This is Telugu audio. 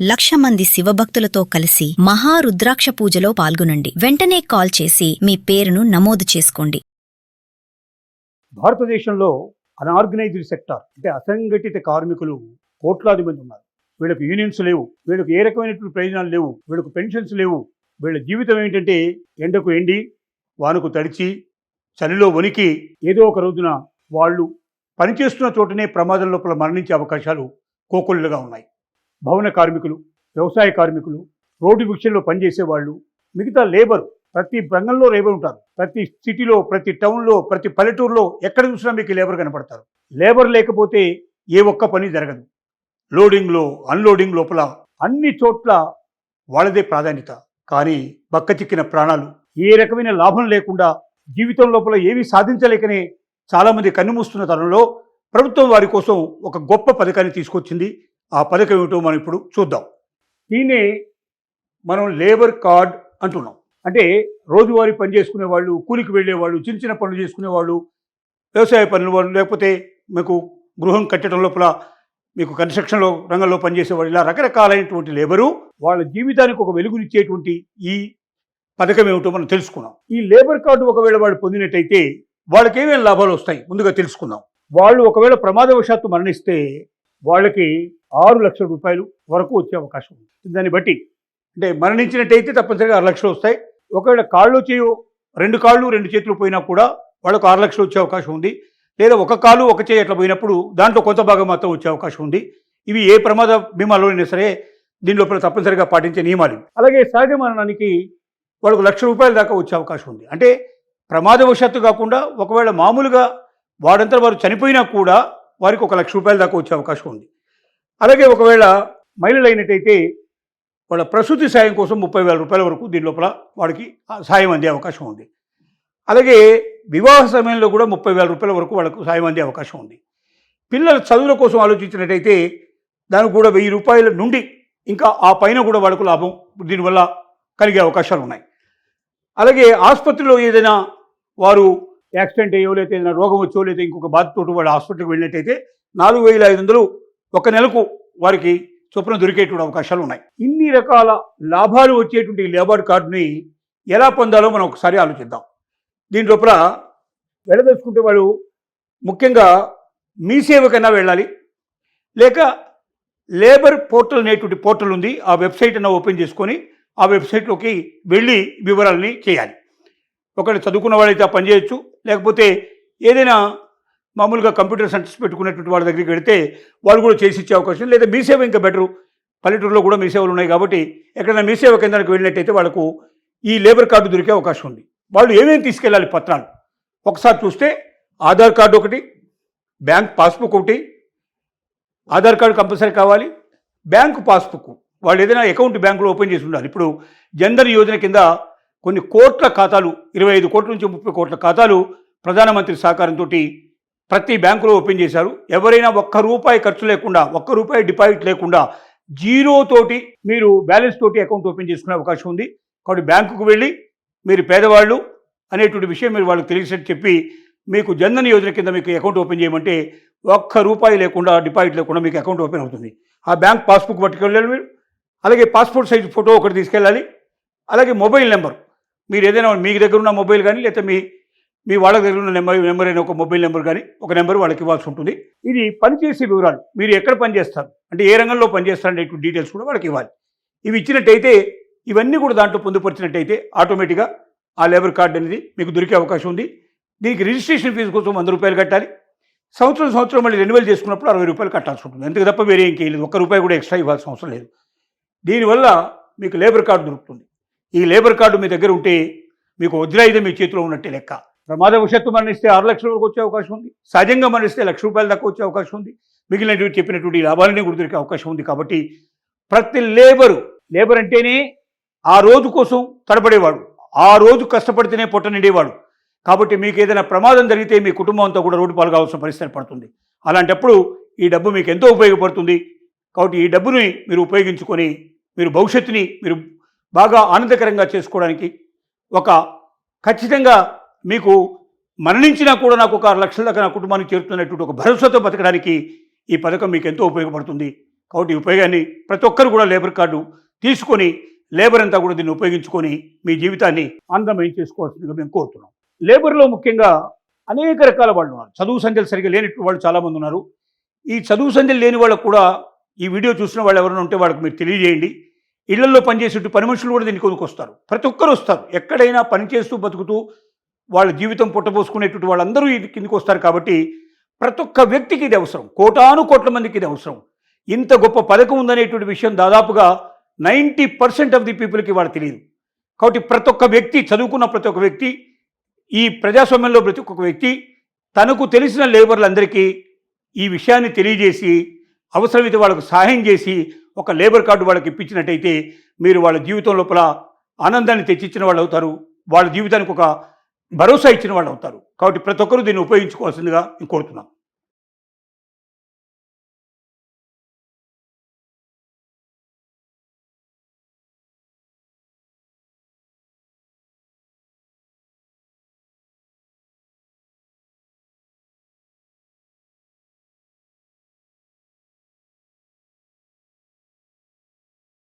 1,00,000 మంది శివభక్తులతో కలిసి మహారుద్రాక్ష పూజలో పాల్గొనండి. వెంటనే కాల్ చేసి మీ పేరును నమోదు చేసుకోండి. భారతదేశంలో అన్ఆర్గనైజ్డ్ సెక్టార్ అంటే అసంఘటిత కార్మికులు కోట్లాది మంది ఉన్నారు. వీళ్ళకి యూనియన్స్ లేవు, వీళ్ళకి ఏ రకమైనటువంటి ప్రయోజనాలు లేవు, వీళ్ళకు పెన్షన్స్ లేవు. వీళ్ళ జీవితం ఏంటంటే ఎండకు ఎండి, వానకు తడిచి, చలిలో వణికి ఏదో ఒక రోజున వాళ్ళు పనిచేస్తున్న చోటనే ప్రమాదం లోపల మరణించే అవకాశాలు కోకొల్లుగా ఉన్నాయి. భవన కార్మికులు, వ్యవసాయ కార్మికులు, రోడ్డు విషయంలో పనిచేసేవాళ్ళు, మిగతా లేబర్, ప్రతి రంగంలో లేబర్ ఉంటారు. ప్రతి సిటీలో, ప్రతి టౌన్లో, ప్రతి పల్లెటూరులో ఎక్కడ చూసినా మీకు లేబర్ కనపడతారు. లేబర్ లేకపోతే ఏ ఒక్క పని జరగదు. లోడింగ్లో, అన్లోడింగ్ లోపల అన్ని చోట్ల వాళ్ళదే ప్రాధాన్యత. కానీ బక్కచిక్కిన ప్రాణాలు, ఏ రకమైన లాభం లేకుండా జీవితం లోపల ఏమీ సాధించలేకనే చాలామంది కన్నుమూస్తున్న తరుణంలో ప్రభుత్వం వారి కోసం ఒక గొప్ప పథకాన్ని తీసుకొచ్చింది. ఆ పథకం ఏమిటో మనం ఇప్పుడు చూద్దాం. దీన్నే మనం లేబర్ కార్డ్ అంటున్నాం. అంటే రోజువారీ పని చేసుకునే వాళ్ళు, కూలికి వెళ్ళేవాళ్ళు, చిన్న చిన్న పనులు చేసుకునేవాళ్ళు, వ్యవసాయ పనులు వాళ్ళు, లేకపోతే మీకు గృహం కట్టడం లోపల మీకు కన్స్ట్రక్షన్లో రంగంలో పనిచేసేవాళ్ళు, ఇలా రకరకాలైనటువంటి లేబరు వాళ్ళ జీవితానికి ఒక వెలుగునిచ్చేటువంటి ఈ పథకం ఏమిటో మనం తెలుసుకున్నాం. ఈ లేబర్ కార్డు ఒకవేళ వాళ్ళు పొందినట్టయితే వాళ్ళకి ఏమేమి లాభాలు వస్తాయి ముందుగా తెలుసుకుందాం. వాళ్ళు ఒకవేళ ప్రమాదవశాత్తు మరణిస్తే వాళ్ళకి 6 లక్షల రూపాయలు వరకు వచ్చే అవకాశం ఉంది. దాన్ని బట్టి అంటే మరణించినట్టయితే తప్పనిసరిగా 6 లక్షలు వస్తాయి. ఒకవేళ కాళ్ళు చేయో, 2 కాళ్ళు 2 చేతులు పోయినా కూడా వాళ్ళకు 6 లక్షలు వచ్చే అవకాశం ఉంది. లేదా ఒక కాలు ఒక చేయి అట్లా పోయినప్పుడు దాంట్లో కొంత భాగం మాత్రం వచ్చే అవకాశం ఉంది. ఇవి ఏ ప్రమాద బీమాలోనైనా సరే దీని లోపల తప్పనిసరిగా పాటించే నియమాలు. అలాగే సహజ మరణానికి వాళ్ళకు 1,00,000 రూపాయల దాకా వచ్చే అవకాశం ఉంది. అంటే ప్రమాదవశాత్తు కాకుండా ఒకవేళ మామూలుగా వారంతా వారు చనిపోయినా కూడా వారికి 1,00,000 రూపాయల దాకా వచ్చే అవకాశం ఉంది. అలాగే ఒకవేళ మహిళలు అయినట్టయితే వాళ్ళ ప్రసూతి సాయం కోసం 30,000 రూపాయల వరకు దీని లోపల వాడికి సాయం అందే అవకాశం ఉంది. అలాగే వివాహ సమయంలో కూడా 30,000 రూపాయల వరకు వాళ్ళకు సాయం అందే అవకాశం ఉంది. పిల్లల చదువుల కోసం ఆలోచించినట్టయితే దానికి కూడా 1,000 రూపాయల నుండి ఇంకా ఆ పైన కూడా వాళ్ళకు లాభం దీనివల్ల కలిగే అవకాశాలు ఉన్నాయి. అలాగే ఆసుపత్రిలో ఏదైనా వారు యాక్సిడెంట్ అయ్యో, లేదా ఏదైనా రోగం వచ్చో, లేదా ఇంకొక బాధతో వాళ్ళు హాస్పిటల్కి వెళ్ళినట్టయితే 4,500 ఒక నెలకు వారికి చొప్పున దొరికేటువంటి అవకాశాలు ఉన్నాయి. ఇన్ని రకాల లాభాలు వచ్చేటువంటి లేబర్ కార్డుని ఎలా పొందాలో మనం ఒకసారి ఆలోచిద్దాం. దీని లోపల వెళ్ళదలుచుకుంటే వాళ్ళు ముఖ్యంగా మీ సేవకైనా వెళ్ళాలి, లేక లేబర్ పోర్టల్ అనేటువంటి పోర్టల్ ఉంది, ఆ వెబ్సైట్ అన్న ఓపెన్ చేసుకొని ఆ వెబ్సైట్లోకి వెళ్ళి వివరాలని చేయాలి. ఒకవేళ చదువుకున్న వాళ్ళైతే ఆ పని చేయొచ్చు, లేకపోతే ఏదైనా మామూలుగా కంప్యూటర్ సెంటర్స్ పెట్టుకున్నటువంటి వాళ్ళ దగ్గరికి వెళితే వాళ్ళు కూడా చేసి ఇచ్చే అవకాశం. లేదా మీ సేవ ఇంకా బెటరు, పల్లెటూరులో కూడా మీ సేవలు ఉన్నాయి కాబట్టి ఎక్కడైనా మీ సేవ కేంద్రానికి వెళ్ళినట్టయితే వాళ్ళకు ఈ లేబర్ కార్డు దొరికే అవకాశం ఉంది. వాళ్ళు ఏమేమి తీసుకెళ్ళాలి పత్రాలు ఒకసారి చూస్తే ఆధార్ కార్డు ఒకటి, బ్యాంక్ పాస్బుక్ ఒకటి, ఆధార్ కార్డు కంపల్సరీ కావాలి, బ్యాంకు పాస్బుక్, వాళ్ళు ఏదైనా అకౌంట్ బ్యాంకులో ఓపెన్ చేసి ఉండాలి. ఇప్పుడు జన్ధన్ యోజన కింద కొన్ని కోట్ల ఖాతాలు, 25 కోట్ల నుంచి 30 కోట్ల ఖాతాలు ప్రధానమంత్రి సహకారంతో ప్రతి బ్యాంకులో ఓపెన్ చేశారు. ఎవరైనా ₹1 ఖర్చు లేకుండా, ₹1 డిపాజిట్ లేకుండా జీరోతోటి మీరు బ్యాలెన్స్ తోటి అకౌంట్ ఓపెన్ చేసుకునే అవకాశం ఉంది. కాబట్టి బ్యాంకుకు వెళ్ళి మీరు పేదవాళ్ళు అనేటువంటి విషయం మీరు వాళ్ళకి తెలిసేట్టు చెప్పి మీకు జన్ధన్ యోజన కింద మీకు అకౌంట్ ఓపెన్ చేయమంటే ₹1 లేకుండా, డిపాజిట్ లేకుండా మీకు అకౌంట్ ఓపెన్ అవుతుంది. ఆ బ్యాంక్ పాస్బుక్ పట్టుకెళ్ళాలి మీరు. అలాగే పాస్పోర్ట్ సైజ్ ఫోటో ఒకటి తీసుకెళ్ళాలి. అలాగే మొబైల్ నెంబర్, మీరు ఏదైనా మీ దగ్గర ఉన్న మొబైల్ కానీ, లేకపోతే మీ వాళ్ళ దగ్గర ఉన్న నెంబర్ అయినా ఒక మొబైల్ నెంబర్ కానీ ఒక నెంబర్ వాళ్ళకి ఇవ్వాల్సి ఉంటుంది. ఇది పనిచేసే వివరాలు, మీరు ఎక్కడ పనిచేస్తారు అంటే ఏ రంగంలో పనిచేస్తారు అనేటువంటి డీటెయిల్స్ కూడా వాళ్ళకి ఇవ్వాలి. ఇవి ఇచ్చినట్టయితే, ఇవన్నీ కూడా దాంట్లో పొందుపరిచినట్టయితే ఆటోమేటిక్గా ఆ లేబర్ కార్డు అనేది మీకు దొరికే అవకాశం ఉంది. దీనికి రిజిస్ట్రేషన్ ఫీజు కోసం ₹100 కట్టాలి. సంవత్సరం మళ్ళీ రెన్యువల్ చేసుకున్నప్పుడు ₹60 కట్టాల్సి ఉంటుంది. అంతే తప్ప వేరే ఇంకేం లేదు. ₹1 కూడా ఎక్స్ట్రా ఇవ్వాల్సిన అవసరం లేదు. దీనివల్ల మీకు లేబర్ కార్డు దొరుకుతుంది. ఈ లేబర్ కార్డు మీ దగ్గర ఉంటే మీకు వజ్రాయుధం మీ చేతిలో ఉన్నట్టే లెక్క. ప్రమాదవశాత్తు మరణిస్తే 6 లక్షల వరకు వచ్చే అవకాశం ఉంది. సహజంగా మరణిస్తే ₹1,00,000 దాకా వచ్చే అవకాశం ఉంది. మిగిలినటువంటి చెప్పినటువంటి లాభాలన్నీ కూడా దొరికే అవకాశం ఉంది. కాబట్టి ప్రతి లేబర్ అంటేనే ఆ రోజు కోసం తడబడేవాడు, ఆ రోజు కష్టపడితేనే పొట్ట నిండేవాడు. కాబట్టి మీకు ఏదైనా ప్రమాదం జరిగితే మీ కుటుంబం అంతా కూడా రోడ్డు పాలు కావాల్సిన పరిస్థితి పడుతుంది. అలాంటప్పుడు ఈ డబ్బు మీకు ఎంతో ఉపయోగపడుతుంది. కాబట్టి ఈ డబ్బుని మీరు ఉపయోగించుకొని మీరు భవిష్యత్తుని మీరు బాగా ఆనందకరంగా చేసుకోవడానికి, ఒక ఖచ్చితంగా మీకు మరణించినా కూడా నాకు ఒక 6 లక్షల దాకా నా కుటుంబానికి చేరుతున్నటువంటి ఒక భరోసాతో బతకడానికి ఈ పథకం మీకు ఎంతో ఉపయోగపడుతుంది. కాబట్టి ఈ ఉపయోగాన్ని ప్రతి ఒక్కరు కూడా లేబర్ కార్డు తీసుకొని లేబర్ అంతా కూడా దీన్ని ఉపయోగించుకొని మీ జీవితాన్ని అందమయం చేసుకోవాల్సిందిగా మేము కోరుతున్నాం. లేబర్లో ముఖ్యంగా అనేక రకాల వాళ్ళు ఉన్నారు. చదువు సంధ్యలు సరిగ్గా లేనటువంటి వాళ్ళు చాలామంది ఉన్నారు. ఈ చదువు సంధ్యలు లేని వాళ్ళకు కూడా ఈ వీడియో చూసిన వాళ్ళు ఎవరైనా ఉంటే వాళ్ళకి మీరు తెలియజేయండి. ఇళ్లలో పనిచేసేట్టు పని మనుషులు కూడా దీన్ని కొనుక్కొస్తారు. ప్రతి ఒక్కరు వస్తారు. ఎక్కడైనా పని చేస్తూ బతుకుతూ వాళ్ళ జీవితం పుట్టబోసుకునేటువంటి వాళ్ళందరూ ఇది కిందకు వస్తారు. కాబట్టి ప్రతి ఒక్క వ్యక్తికి ఇది అవసరం. కోటాను కోట్ల మందికి ఇది అవసరం. ఇంత గొప్ప పథకం ఉందనేటువంటి విషయం దాదాపుగా 90% ఆఫ్ ది పీపుల్కి వాళ్ళు తెలియదు. కాబట్టి ప్రతి ఒక్క వ్యక్తి, చదువుకున్న ప్రతి ఒక్క వ్యక్తి, ఈ ప్రజాస్వామ్యంలో ప్రతి ఒక్క వ్యక్తి తనకు తెలిసిన లేబర్లందరికీ ఈ విషయాన్ని తెలియజేసి అవసరమైతే వాళ్ళకు సహాయం చేసి ఒక లేబర్ కార్డు వాళ్ళకి ఇప్పించినట్టయితే మీరు వాళ్ళ జీవితం లోపల ఆనందాన్ని తెచ్చిచ్చిన వాళ్ళు అవుతారు. వాళ్ళ జీవితానికి ఒక భరోసా ఇచ్చిన వాళ్ళు అవుతారు. కాబట్టి ప్రతి ఒక్కరూ దీన్ని ఉపయోగించుకోవాల్సిందిగా నేను కోరుతున్నాను.